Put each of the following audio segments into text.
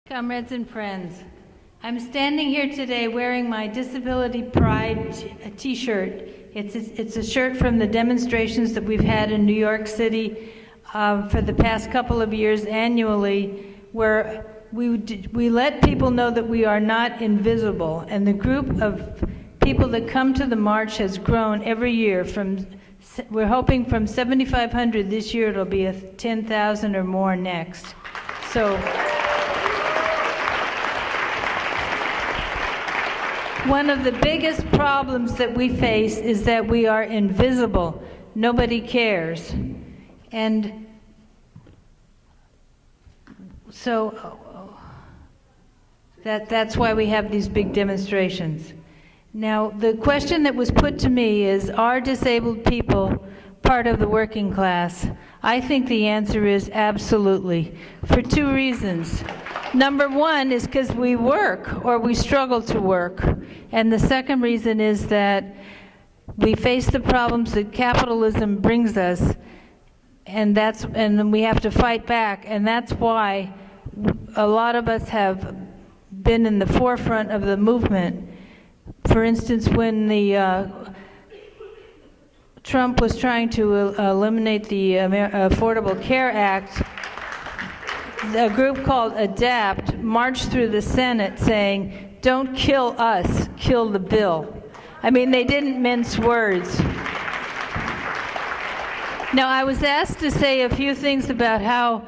Comrades and friends, I'm standing here today wearing my Disability Pride t-shirt. It's a shirt from the demonstrations that we've had in New York City for the past couple of years annually, where we let people know that we are not invisible. And the group of people that come to the march has grown every year. We're hoping from 7,500 this year, it'll be 10,000 or more next. So. One of the biggest problems that we face is that we are invisible. Nobody cares. And so that's why we have these big demonstrations. Now, the question that was put to me is, are disabled people part of the working class? I think the answer is absolutely, for two reasons. Number one is because we work or we struggle to work. And the second reason is that we face the problems that capitalism brings us, and then we have to fight back. And that's why a lot of us have been in the forefront of the movement. For instance, when Trump was trying to eliminate the Affordable Care Act, a group called ADAPT marched through the Senate saying, "Don't kill us, kill the bill." I mean, they didn't mince words. Now, I was asked to say a few things about how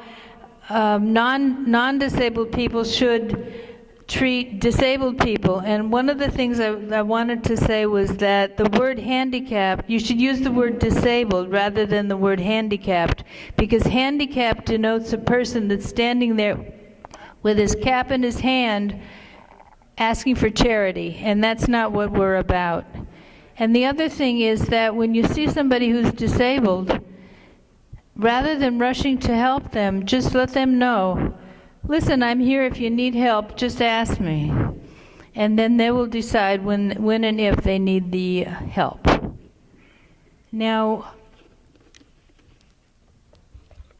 non-disabled people should treat disabled people, and one of the things I wanted to say was that the word handicapped, you should use the word disabled rather than the word handicapped, because handicapped denotes a person that's standing there with his cap in his hand asking for charity, and that's not what we're about. And the other thing is that when you see somebody who's disabled, rather than rushing to help them, just let them know, "Listen, I'm here if you need help, just ask me." And then they will decide when and if they need the help. Now,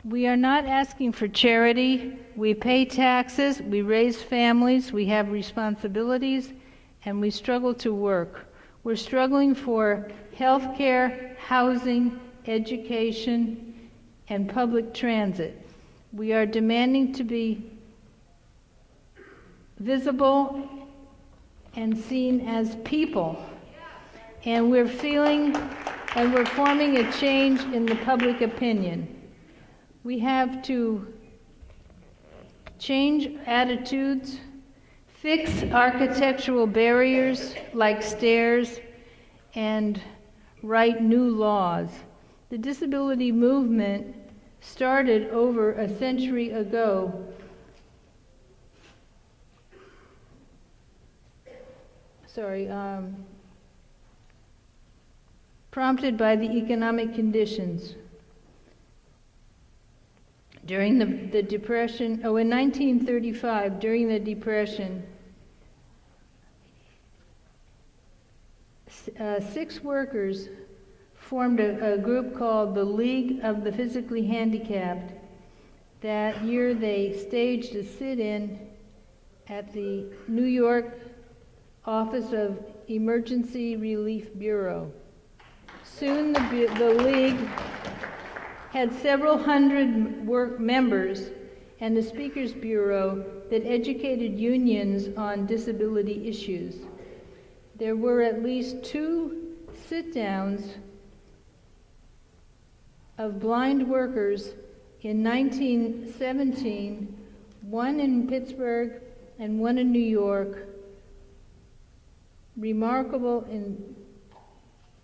we are not asking for charity. We pay taxes, we raise families, we have responsibilities, and we struggle to work. We're struggling for health care, housing, education, and public transit. We are demanding to be visible and seen as people. And we're feeling and we're forming a change in the public opinion. We have to change attitudes, fix architectural barriers like stairs, and write new laws. The disability movement started over a century ago. Prompted by the economic conditions. During the Depression, in 1935, during the Depression, 6 workers formed a group called the League of the Physically Handicapped. That year they staged a sit-in at the New York Office of Emergency Relief Bureau. Soon the League had several hundred members and a speakers bureau that educated unions on disability issues. There were at least 2 sit-downs of blind workers in 1917, one in Pittsburgh and one in New York, remarkable in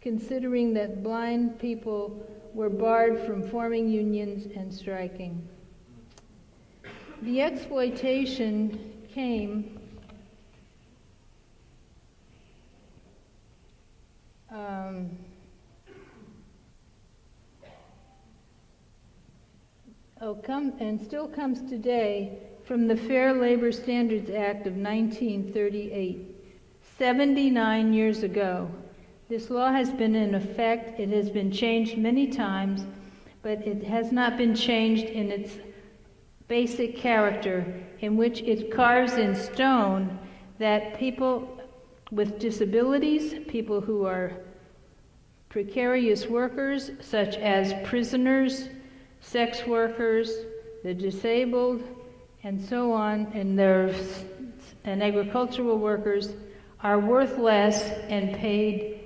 considering that blind people were barred from forming unions and striking. The exploitation came and still comes today from the Fair Labor Standards Act of 1938, 79 years ago. This law has been in effect. It has been changed many times, but it has not been changed in its basic character in which it carves in stone that people with disabilities, people who are precarious workers, such as prisoners, sex workers, the disabled, and so on, and agricultural workers, are worth less and paid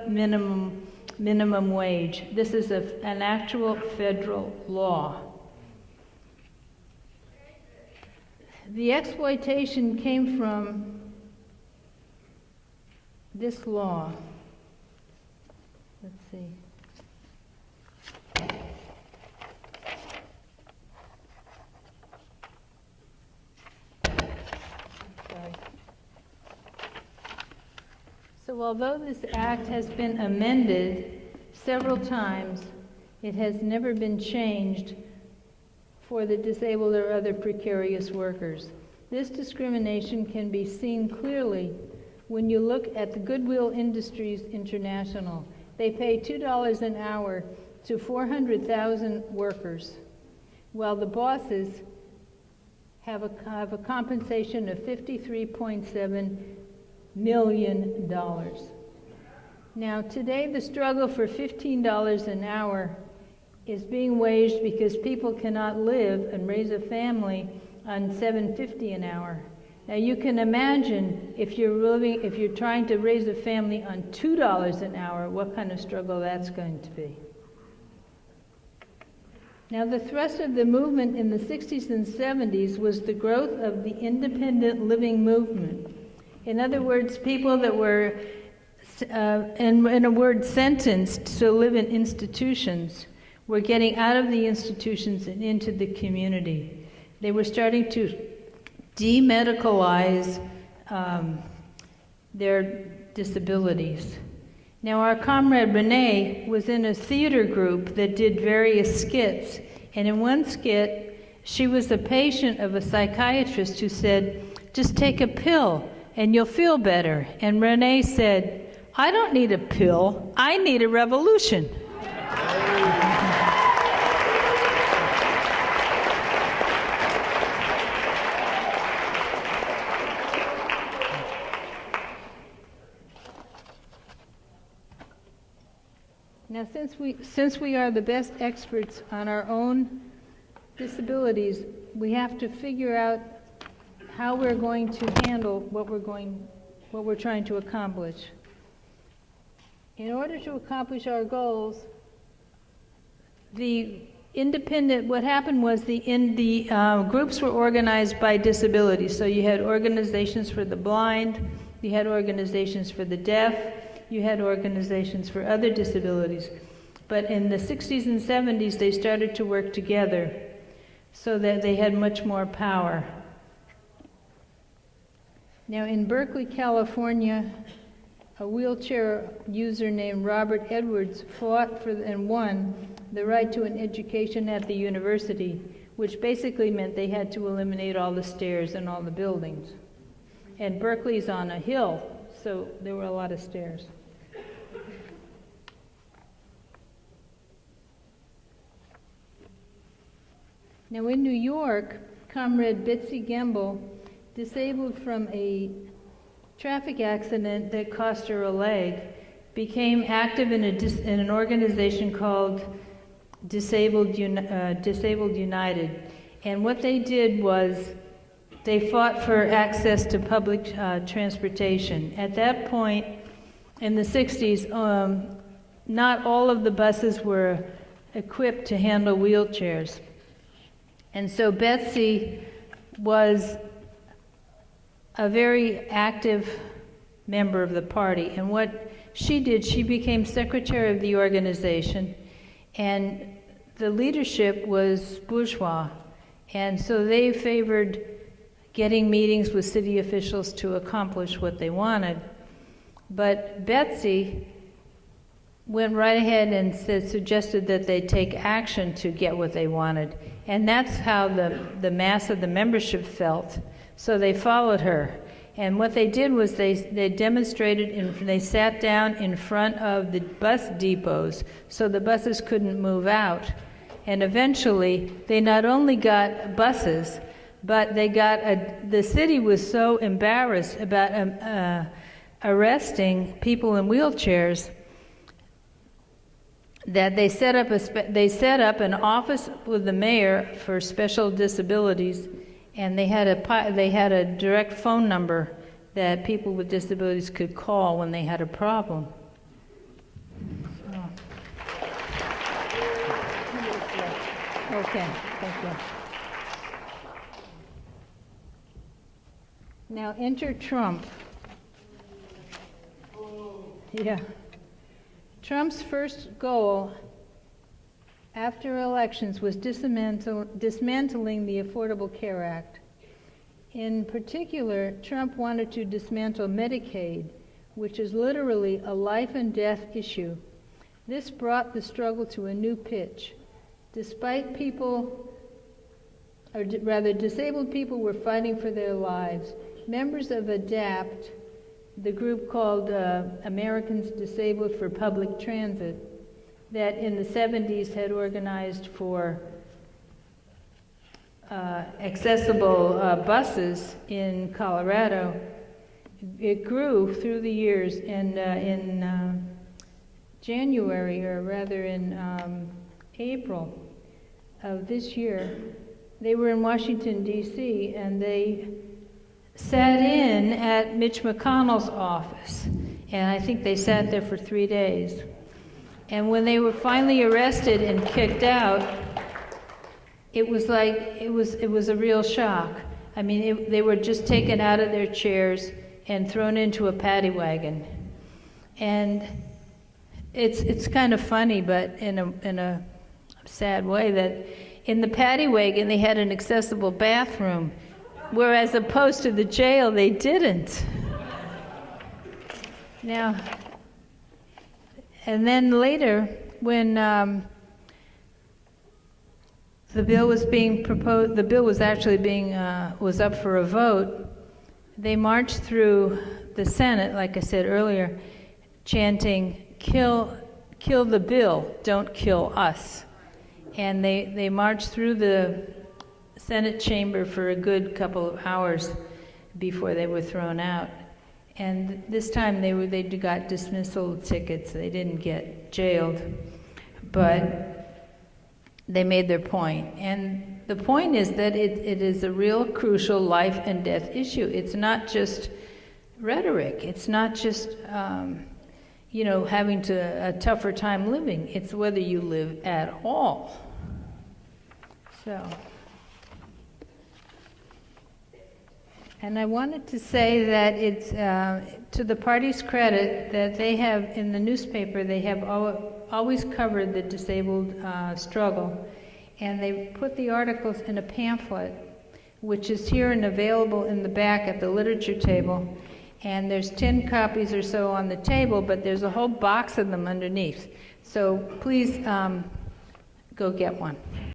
minimum wage. This is an actual federal law. The exploitation came from this law. Let's see. Sorry. So although this act has been amended several times, it has never been changed for the disabled or other precarious workers. This discrimination can be seen clearly when you look at the Goodwill Industries International. They pay $2 an hour to 400,000 workers, while the bosses have a compensation of $53.7 million. Now, today the struggle for $15 an hour is being waged because people cannot live and raise a family on $7.50 an hour. Now you can imagine if you're trying to raise a family on $2 an hour, what kind of struggle that's going to be. Now the thrust of the movement in the 60s and 70s was the growth of the independent living movement. In other words, people that were, in a word, sentenced to live in institutions were getting out of the institutions and into the community. They were starting to demedicalize their disabilities. Now our comrade Renee was in a theater group that did various skits, and in one skit she was a patient of a psychiatrist who said, "Just take a pill and you'll feel better." And Renee said, "I don't need a pill, I need a revolution." Now, since we are the best experts on our own disabilities, we have to figure out how we're going to handle what we're trying to accomplish. In order to accomplish our goals, what happened was the groups were organized by disability. So you had organizations for the blind, you had organizations for the deaf, you had organizations for other disabilities. But in the 60s and 70s, they started to work together so that they had much more power. Now in Berkeley, California, a wheelchair user named Robert Edwards fought for and won the right to an education at the university, which basically meant they had to eliminate all the stairs and all the buildings. And Berkeley's on a hill, so there were a lot of stairs. Now in New York, Comrade Betsy Gamble, disabled from a traffic accident that cost her a leg, became active in an organization called Disabled United. And what they did was they fought for access to public transportation. At that point, in the 60s, not all of the buses were equipped to handle wheelchairs. And so Betsy was a very active member of the party. And what she did, she became secretary of the organization, and the leadership was bourgeois. And so they favored getting meetings with city officials to accomplish what they wanted. But Betsy went right ahead and suggested that they take action to get what they wanted. And that's how the mass of the membership felt. So they followed her. And what they did was they demonstrated, they sat down in front of the bus depots so the buses couldn't move out. And eventually, they not only got buses, but they got the city was so embarrassed about arresting people in wheelchairs that they set up an office with the mayor for special disabilities, and they had a direct phone number that people with disabilities could call when they had a problem. Okay, thank you. Now enter Trump. Yeah. Trump's first goal after elections was dismantling the Affordable Care Act. In particular, Trump wanted to dismantle Medicaid, which is literally a life and death issue. This brought the struggle to a new pitch. Disabled people were fighting for their lives. Members of ADAPT, the group called Americans Disabled for Public Transit, that in the 70s had organized for accessible buses in Colorado. It grew through the years, and in January, or rather in April of this year, they were in Washington, D.C., and they sat in at Mitch McConnell's office, and I think they sat there for 3 days. And when they were finally arrested and kicked out, it was a real shock. I mean, they were just taken out of their chairs and thrown into a paddy wagon. And it's kind of funny, but in a sad way, that in the paddy wagon they had an accessible bathroom, whereas opposed to the jail they didn't. Now, and then later, when the bill was being proposed, the bill was actually was up for a vote, they marched through the Senate, like I said earlier, chanting, "Kill the bill, don't kill us." And they marched through the Senate chamber for a good couple of hours before they were thrown out. And this time they got dismissal tickets. They didn't get jailed, but they made their point. And the point is that it is a real crucial life and death issue. It's not just rhetoric. It's not just having a tougher time living. It's whether you live at all. So. And I wanted to say that it's to the party's credit that they have, in the newspaper, they have always covered the disabled struggle. And they put the articles in a pamphlet, which is here and available in the back at the literature table. And there's 10 copies or so on the table, but there's a whole box of them underneath. So please go get one.